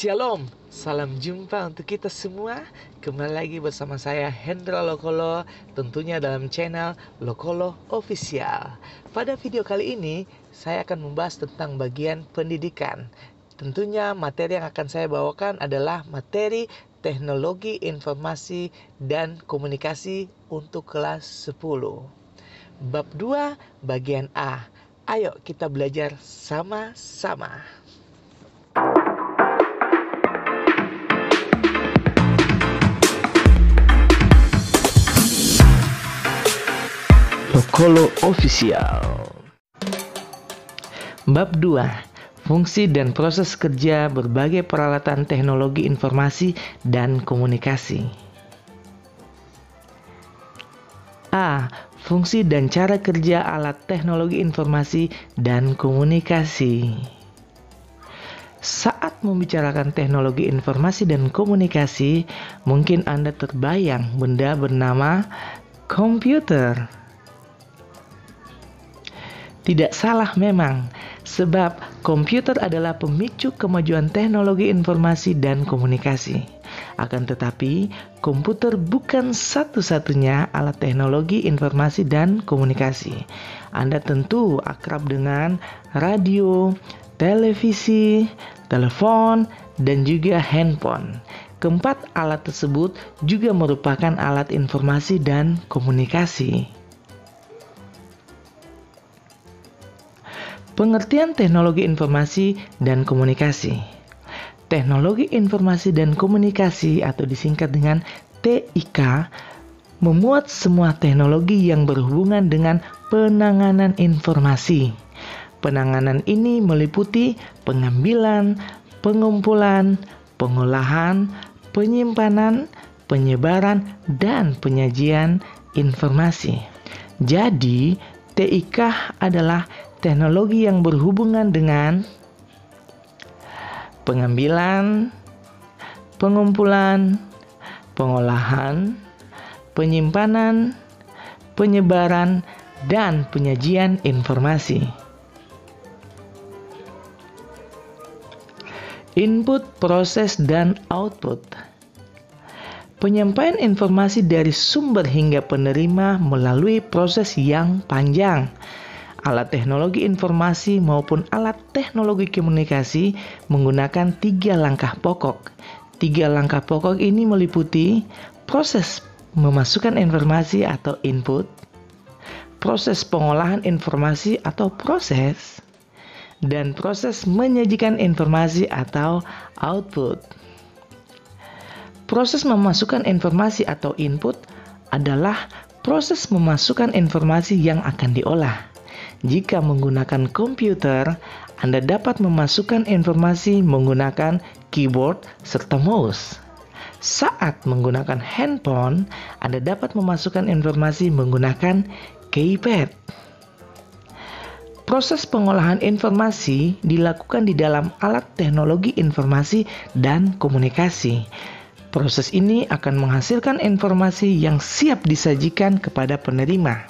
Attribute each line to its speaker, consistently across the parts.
Speaker 1: Shalom, salam jumpa untuk kita semua. Kembali lagi bersama saya Hendra Lokolo, tentunya dalam channel Lokolo Official. Pada video kali ini saya akan membahas tentang bagian pendidikan. Tentunya materi yang akan saya bawakan adalah materi teknologi informasi dan komunikasi untuk kelas 10. Bab 2 bagian A. Ayo kita belajar sama-sama. Lokolo Official. Bab 2. Fungsi dan proses kerja berbagai peralatan teknologi informasi dan komunikasi. A. Fungsi dan cara kerja alat teknologi informasi dan komunikasi. Saat membicarakan teknologi informasi dan komunikasi, mungkin Anda terbayang benda bernama komputer. Tidak salah memang, sebab komputer adalah pemicu kemajuan teknologi informasi dan komunikasi. Akan tetapi, komputer bukan satu-satunya alat teknologi informasi dan komunikasi. Anda tentu akrab dengan radio, televisi, telepon, dan juga handphone. Keempat alat tersebut juga merupakan alat informasi dan komunikasi. Pengertian teknologi informasi dan komunikasi. Teknologi informasi dan komunikasi atau disingkat dengan TIK memuat semua teknologi yang berhubungan dengan penanganan informasi. Penanganan ini meliputi pengambilan, pengumpulan, pengolahan, penyimpanan, penyebaran, dan penyajian informasi. Jadi, TIK adalah teknologi yang berhubungan dengan pengambilan, pengumpulan, pengolahan, penyimpanan, penyebaran, dan penyajian informasi. Input, proses, dan output. Penyampaian informasi dari sumber hingga penerima melalui proses yang panjang. Alat teknologi informasi maupun alat teknologi komunikasi menggunakan 3 langkah pokok. 3 langkah pokok ini meliputi proses memasukkan informasi atau input, proses pengolahan informasi atau proses, dan proses menyajikan informasi atau output. Proses memasukkan informasi atau input adalah proses memasukkan informasi yang akan diolah. Jika menggunakan komputer, Anda dapat memasukkan informasi menggunakan keyboard serta mouse. Saat menggunakan handphone, Anda dapat memasukkan informasi menggunakan keypad. Proses pengolahan informasi dilakukan di dalam alat teknologi informasi dan komunikasi. Proses ini akan menghasilkan informasi yang siap disajikan kepada penerima.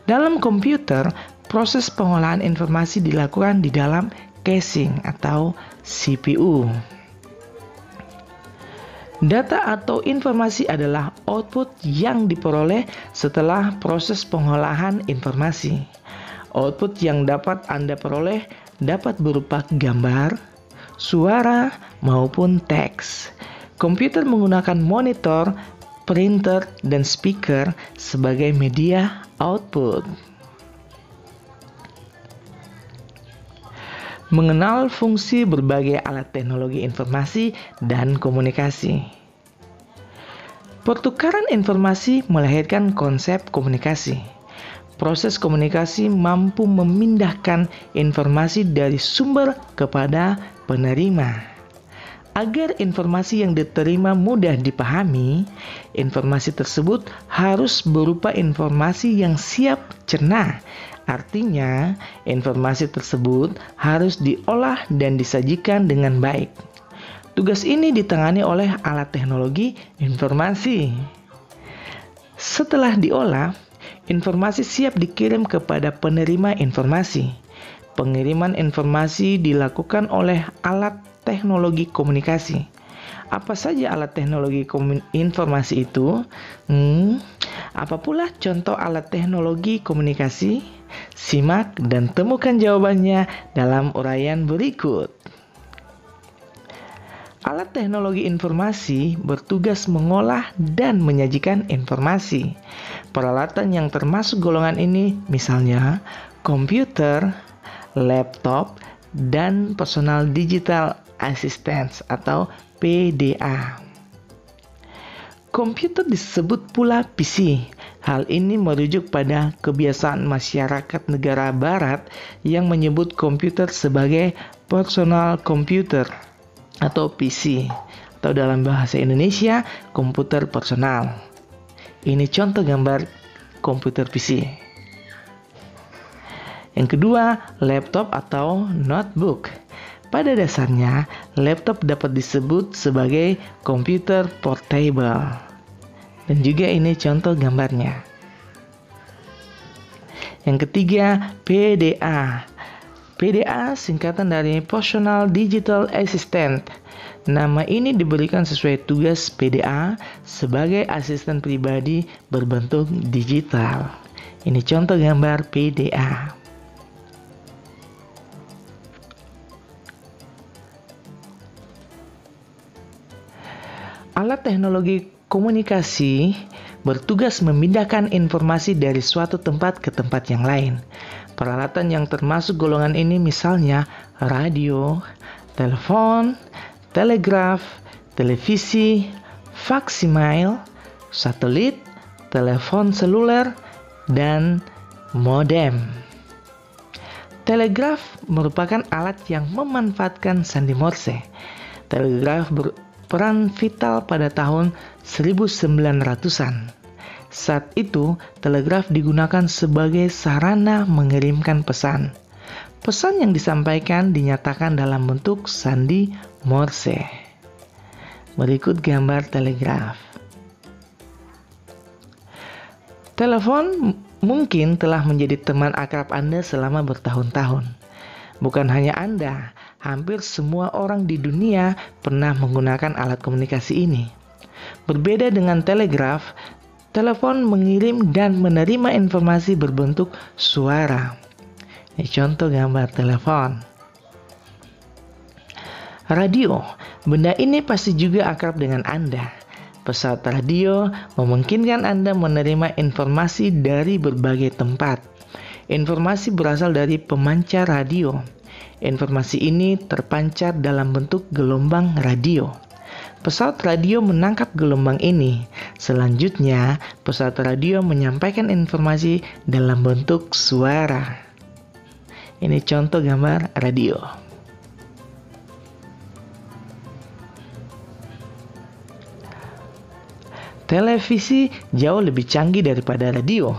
Speaker 1: Dalam komputer, proses pengolahan informasi dilakukan di dalam caching atau CPU. Data atau informasi adalah output yang diperoleh setelah proses pengolahan informasi. Output yang dapat Anda peroleh dapat berupa gambar, suara, maupun teks. Komputer menggunakan monitor, printer, dan speaker sebagai media output. Mengenal fungsi berbagai alat teknologi informasi dan komunikasi. Pertukaran informasi melahirkan konsep komunikasi. Proses komunikasi mampu memindahkan informasi dari sumber kepada penerima. Agar informasi yang diterima mudah dipahami, informasi tersebut harus berupa informasi yang siap cerna. Artinya, informasi tersebut harus diolah dan disajikan dengan baik. Tugas ini ditangani oleh alat teknologi informasi. Setelah diolah, informasi siap dikirim kepada penerima informasi. Pengiriman informasi dilakukan oleh alat teknologi komunikasi. Apa saja alat teknologi informasi itu? Apa pula contoh alat teknologi komunikasi? Simak dan temukan jawabannya dalam uraian berikut. Alat teknologi informasi bertugas mengolah dan menyajikan informasi. Peralatan yang termasuk golongan ini misalnya komputer, laptop, dan personal digital assistance atau PDA. Komputer disebut pula PC. Hal ini merujuk pada kebiasaan masyarakat negara barat yang menyebut komputer sebagai personal computer atau PC, atau dalam bahasa Indonesia komputer personal. Ini contoh gambar komputer PC. Yang kedua, laptop atau notebook. Pada dasarnya, laptop dapat disebut sebagai komputer portable. Dan juga ini contoh gambarnya. Yang ketiga, PDA. PDA singkatan dari Personal Digital Assistant. Nama ini diberikan sesuai tugas PDA sebagai asisten pribadi berbentuk digital. Ini contoh gambar PDA. Alat teknologi komunikasi bertugas memindahkan informasi dari suatu tempat ke tempat yang lain. Peralatan yang termasuk golongan ini misalnya radio, telepon, telegraf, televisi, faksimiles, satelit, telepon seluler, dan modem. Telegraf merupakan alat yang memanfaatkan sandi Morse. Telegraf berperan vital pada tahun 1900-an. Saat itu, telegraf digunakan sebagai sarana mengirimkan pesan. Pesan yang disampaikan dinyatakan dalam bentuk sandi Morse. Berikut gambar telegraf. Telepon mungkin telah menjadi teman akrab Anda selama bertahun-tahun. Bukan hanya Anda, hampir semua orang di dunia pernah menggunakan alat komunikasi ini. Berbeda dengan telegraf, telepon mengirim dan menerima informasi berbentuk suara. Ini contoh gambar telepon. Radio, benda ini pasti juga akrab dengan Anda. Pesawat radio memungkinkan Anda menerima informasi dari berbagai tempat. Informasi berasal dari pemancar radio. Informasi ini terpancar dalam bentuk gelombang radio. Pesawat radio menangkap gelombang ini. Selanjutnya, pesawat radio menyampaikan informasi dalam bentuk suara. Ini contoh gambar radio. Televisi jauh lebih canggih daripada radio.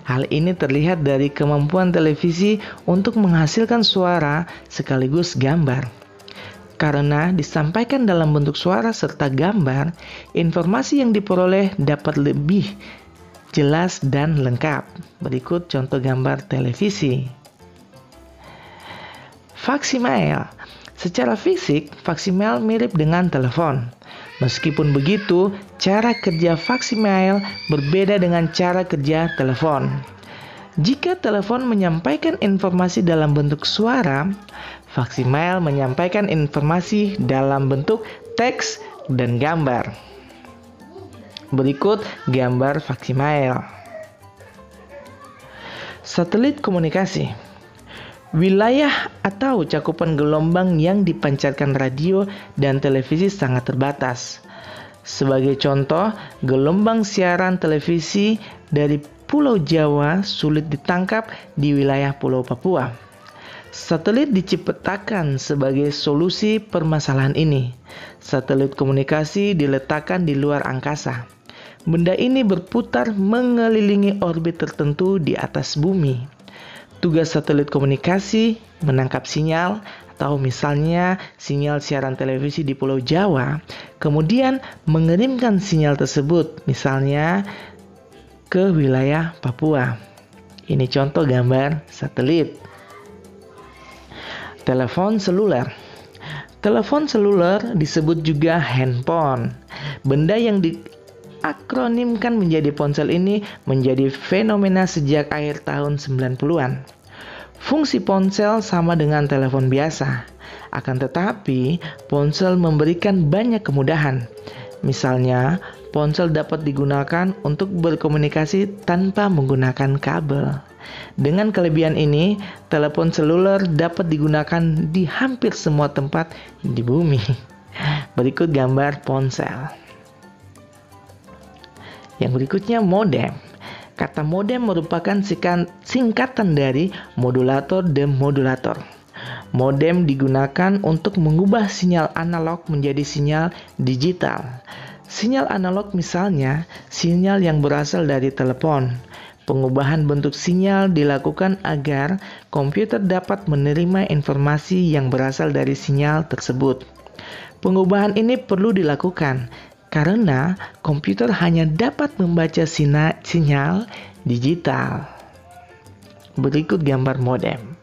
Speaker 1: Hal ini terlihat dari kemampuan televisi untuk menghasilkan suara sekaligus gambar. Karena disampaikan dalam bentuk suara serta gambar, informasi yang diperoleh dapat lebih jelas dan lengkap. Berikut contoh gambar televisi. Faksimiles. Secara fisik, faksimiles mirip dengan telepon. Meskipun begitu, cara kerja faksimiles berbeda dengan cara kerja telepon. Jika telepon menyampaikan informasi dalam bentuk suara, faksimiles menyampaikan informasi dalam bentuk teks dan gambar. Berikut gambar faksimiles. Satelit komunikasi. Wilayah atau cakupan gelombang yang dipancarkan radio dan televisi sangat terbatas. Sebagai contoh, gelombang siaran televisi dari Pulau Jawa sulit ditangkap di wilayah Pulau Papua. Satelit diciptakan sebagai solusi permasalahan ini. Satelit komunikasi diletakkan di luar angkasa. Benda ini berputar mengelilingi orbit tertentu di atas bumi. Tugas satelit komunikasi menangkap sinyal atau misalnya sinyal siaran televisi di Pulau Jawa, kemudian mengirimkan sinyal tersebut misalnya ke wilayah Papua. Ini contoh gambar satelit. Telepon seluler. Telepon seluler disebut juga handphone. Benda yang diakronimkan menjadi ponsel ini menjadi fenomena sejak akhir tahun 90-an. Fungsi ponsel sama dengan telepon biasa. Akan tetapi, ponsel memberikan banyak kemudahan. Misalnya, ponsel dapat digunakan untuk berkomunikasi tanpa menggunakan kabel. Dengan kelebihan ini, telepon seluler dapat digunakan di hampir semua tempat di bumi. Berikut gambar ponsel. Yang berikutnya modem. Kata modem merupakan singkatan dari modulator demodulator. Modem digunakan untuk mengubah sinyal analog menjadi sinyal digital. Sinyal analog misalnya sinyal yang berasal dari telepon. Pengubahan bentuk sinyal dilakukan agar komputer dapat menerima informasi yang berasal dari sinyal tersebut. Pengubahan ini perlu dilakukan karena komputer hanya dapat membaca sinyal digital. Berikut gambar modem.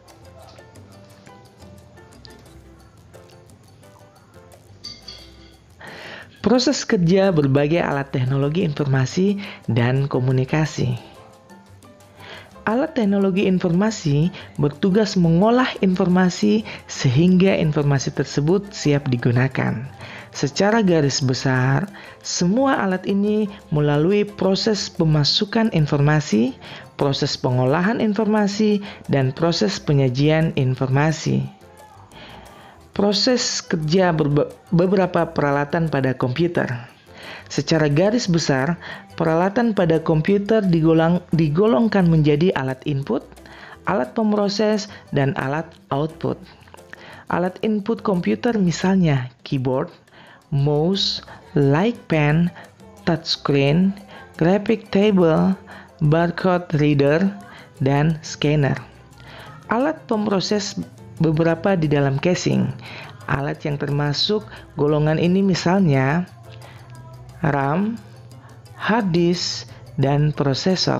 Speaker 1: Proses kerja berbagai alat teknologi informasi dan komunikasi. Alat teknologi informasi bertugas mengolah informasi sehingga informasi tersebut siap digunakan. Secara garis besar, semua alat ini melalui proses pemasukan informasi, proses pengolahan informasi, dan proses penyajian informasi. Proses kerja beberapa peralatan pada komputer. Secara garis besar, peralatan pada komputer digolongkan menjadi alat input, alat pemroses, dan alat output. Alat input komputer misalnya keyboard, mouse, light pen, touchscreen, graphic table, barcode reader, dan scanner. Alat pemroses beberapa di dalam casing. Alat yang termasuk golongan ini misalnya RAM, hard disk, dan prosesor.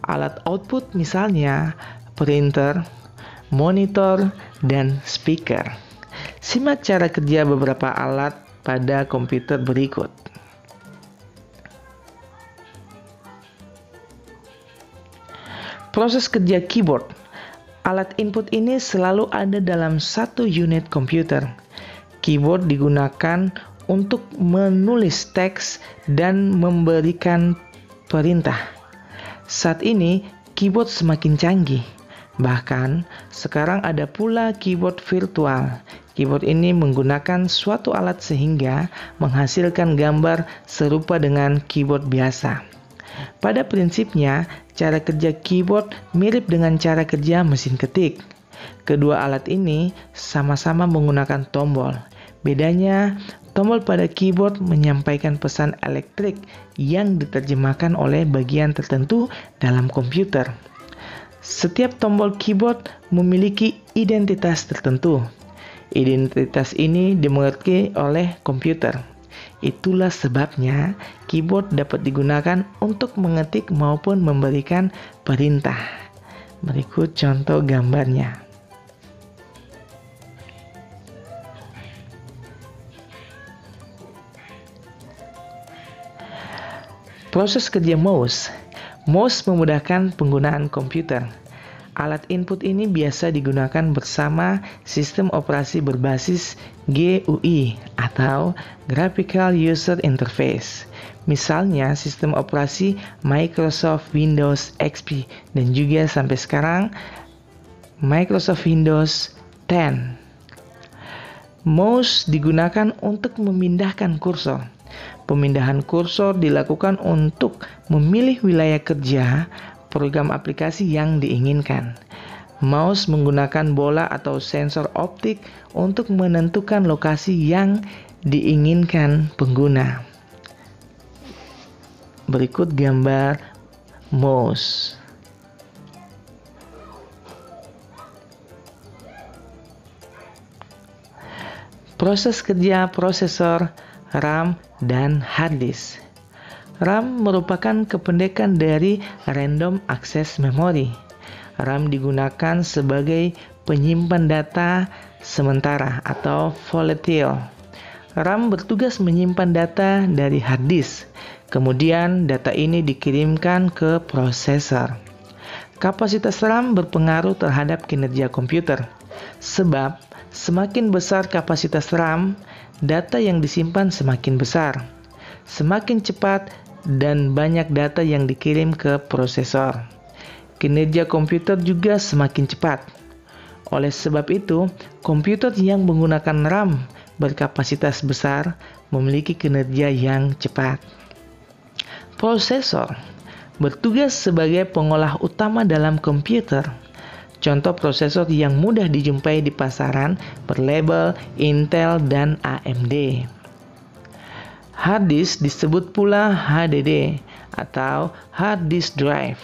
Speaker 1: Alat output misalnya printer, monitor, dan speaker. Simak cara kerja beberapa alat pada komputer berikut. Proses kerja keyboard. Alat input ini selalu ada dalam satu unit komputer. Keyboard digunakan untuk menulis teks dan memberikan perintah. Saat ini, keyboard semakin canggih. Bahkan, sekarang ada pula keyboard virtual. Keyboard ini menggunakan suatu alat sehingga menghasilkan gambar serupa dengan keyboard biasa. Pada prinsipnya, cara kerja keyboard mirip dengan cara kerja mesin ketik. Kedua alat ini sama-sama menggunakan tombol. Bedanya, tombol pada keyboard menyampaikan pesan elektrik yang diterjemahkan oleh bagian tertentu dalam komputer. Setiap tombol keyboard memiliki identitas tertentu. Identitas ini dimengerti oleh komputer. Itulah sebabnya keyboard dapat digunakan untuk mengetik maupun memberikan perintah. Berikut contoh gambarnya. Proses kerja mouse. Mouse memudahkan penggunaan komputer. Alat input ini biasa digunakan bersama sistem operasi berbasis GUI atau Graphical User Interface. Misalnya sistem operasi Microsoft Windows XP dan juga sampai sekarang Microsoft Windows 10. Mouse digunakan untuk memindahkan kursor. Pemindahan kursor dilakukan untuk memilih wilayah kerja program aplikasi yang diinginkan. Mouse menggunakan bola atau sensor optik untuk menentukan lokasi yang diinginkan pengguna. Berikut gambar mouse. Proses kerja prosesor, RAM, dan hard disk. RAM merupakan kependekan dari Random Access Memory. RAM digunakan sebagai penyimpan data sementara atau volatile. RAM bertugas menyimpan data dari hard disk. Kemudian data ini dikirimkan ke prosesor. Kapasitas RAM berpengaruh terhadap kinerja komputer. Sebab semakin besar kapasitas RAM, data yang disimpan semakin besar. Semakin cepat dan banyak data yang dikirim ke prosesor. Kinerja komputer juga semakin cepat. Oleh sebab itu, komputer yang menggunakan RAM berkapasitas besar memiliki kinerja yang cepat. Prosesor bertugas sebagai pengolah utama dalam komputer. Contoh prosesor yang mudah dijumpai di pasaran berlabel Intel dan AMD. Hard disk disebut pula HDD atau hard disk drive.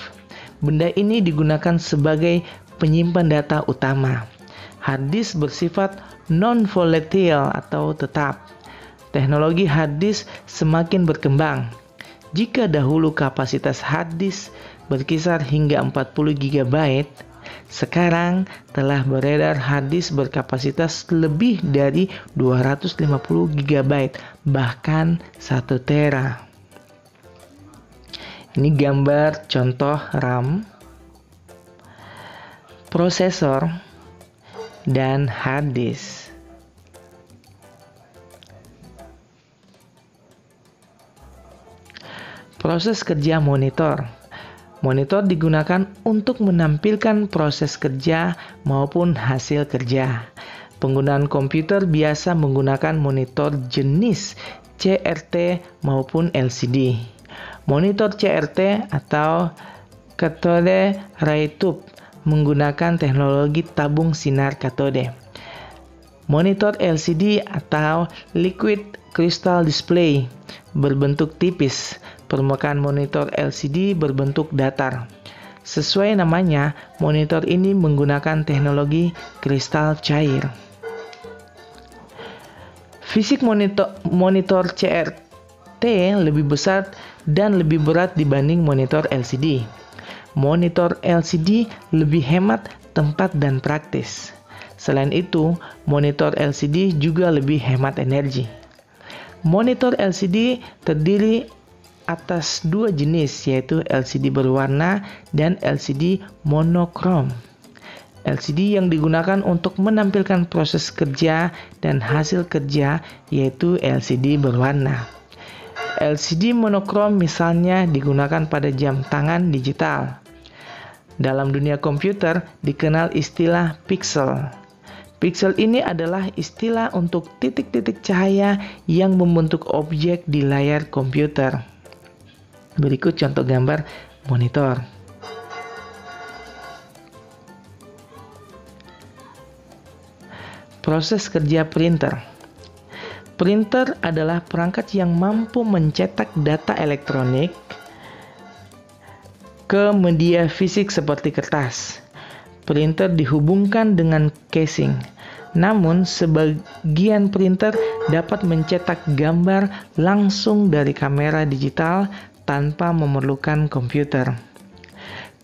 Speaker 1: Benda ini digunakan sebagai penyimpan data utama. Hard disk bersifat non-volatile atau tetap. Teknologi hard disk semakin berkembang. Jika dahulu kapasitas hard disk berkisar hingga 40 GB, sekarang telah beredar hard disk berkapasitas lebih dari 250 GB, bahkan 1 tera. Ini gambar contoh RAM, prosesor, dan hard disk. Proses kerja monitor. Monitor digunakan untuk menampilkan proses kerja maupun hasil kerja. Penggunaan komputer biasa menggunakan monitor jenis CRT maupun LCD. Monitor CRT atau cathode ray tube menggunakan teknologi tabung sinar katode. Monitor LCD atau liquid crystal display berbentuk tipis. Permukaan monitor LCD berbentuk datar. Sesuai namanya, monitor ini menggunakan teknologi kristal cair. Fisik monitor CRT lebih besar dan lebih berat dibanding monitor LCD. Monitor LCD lebih hemat tempat dan praktis. Selain itu, monitor LCD juga lebih hemat energi. Monitor LCD terdiri atas dua jenis, yaitu LCD berwarna dan LCD monokrom. LCD yang digunakan untuk menampilkan proses kerja dan hasil kerja yaitu LCD berwarna. LCD monokrom misalnya digunakan pada jam tangan digital. Dalam dunia komputer dikenal istilah pixel. Pixel ini adalah istilah untuk titik-titik cahaya yang membentuk objek di layar komputer. Berikut contoh gambar monitor. Proses kerja printer. Printer adalah perangkat yang mampu mencetak data elektronik ke media fisik seperti kertas. Printer dihubungkan dengan casing. Namun, sebagian printer dapat mencetak gambar langsung dari kamera digital tanpa memerlukan komputer.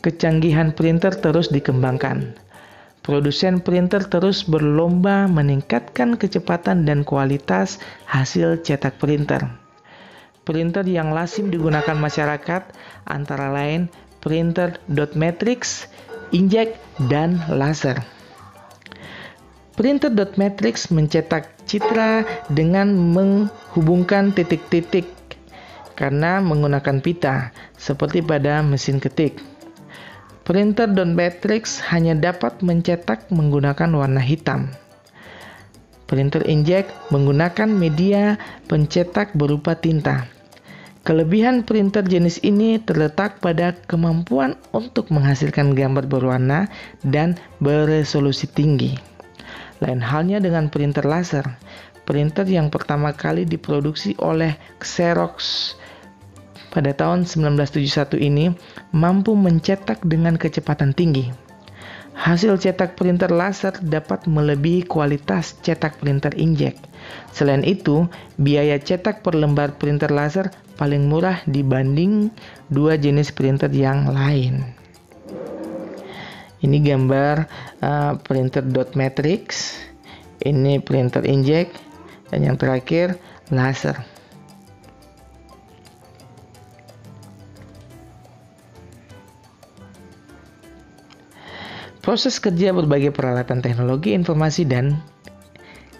Speaker 1: Kecanggihan printer terus dikembangkan. Produsen printer terus berlomba meningkatkan kecepatan dan kualitas hasil cetak printer. Printer yang lazim digunakan masyarakat antara lain printer dot matrix, inkjet, dan laser. Printer dot matrix mencetak citra dengan menghubungkan titik-titik karena menggunakan pita, seperti pada mesin ketik. Printer dot matrix hanya dapat mencetak menggunakan warna hitam. Printer inkjet menggunakan media pencetak berupa tinta. Kelebihan printer jenis ini terletak pada kemampuan untuk menghasilkan gambar berwarna dan beresolusi tinggi. Lain halnya dengan printer laser. Printer yang pertama kali diproduksi oleh Xerox pada tahun 1971 ini mampu mencetak dengan kecepatan tinggi. Hasil cetak printer laser dapat melebihi kualitas cetak printer inkjet. Selain itu, biaya cetak per lembar printer laser paling murah dibanding dua jenis printer yang lain. Ini gambar printer dot matrix, ini printer inkjet, dan yang terakhir laser. Proses kerja berbagai peralatan teknologi informasi dan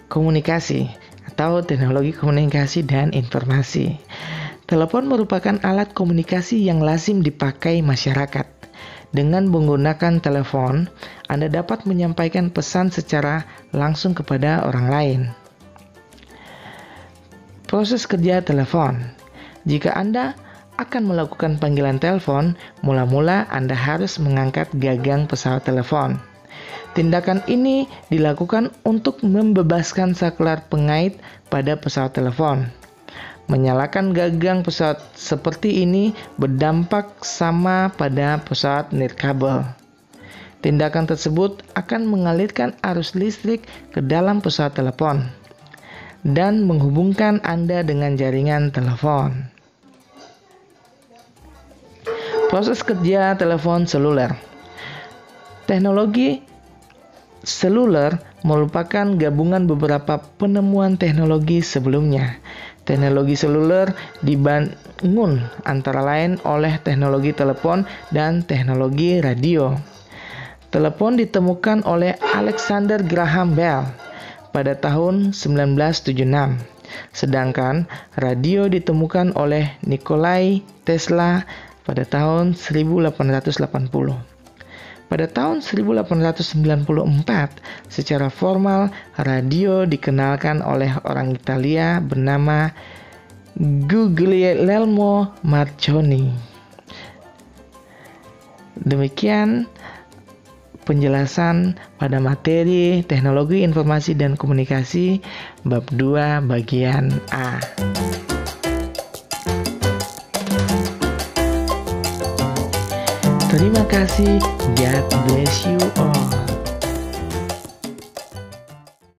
Speaker 1: komunikasi atau teknologi komunikasi dan informasi. Telepon merupakan alat komunikasi yang lazim dipakai masyarakat. Dengan menggunakan telepon, Anda dapat menyampaikan pesan secara langsung kepada orang lain. Proses kerja telepon. Jika Anda akan melakukan panggilan telepon, mula-mula Anda harus mengangkat gagang pesawat telepon. Tindakan ini dilakukan untuk membebaskan saklar pengait pada pesawat telepon. Menyalakan gagang pesawat seperti ini berdampak sama pada pesawat nirkabel. Tindakan tersebut akan mengalirkan arus listrik ke dalam pesawat telepon dan menghubungkan Anda dengan jaringan telepon. Proses kerja telepon seluler. Teknologi seluler merupakan gabungan beberapa penemuan teknologi sebelumnya. Teknologi seluler dibangun antara lain oleh teknologi telepon dan teknologi radio. Telepon ditemukan oleh Alexander Graham Bell pada tahun 1976, sedangkan radio ditemukan oleh Nikolai Tesla pada tahun 1880. Pada tahun 1894, secara formal radio dikenalkan oleh orang Italia bernama Guglielmo Marconi. Demikian penjelasan pada materi teknologi informasi dan komunikasi bab 2 bagian A. Terima kasih. God bless you all.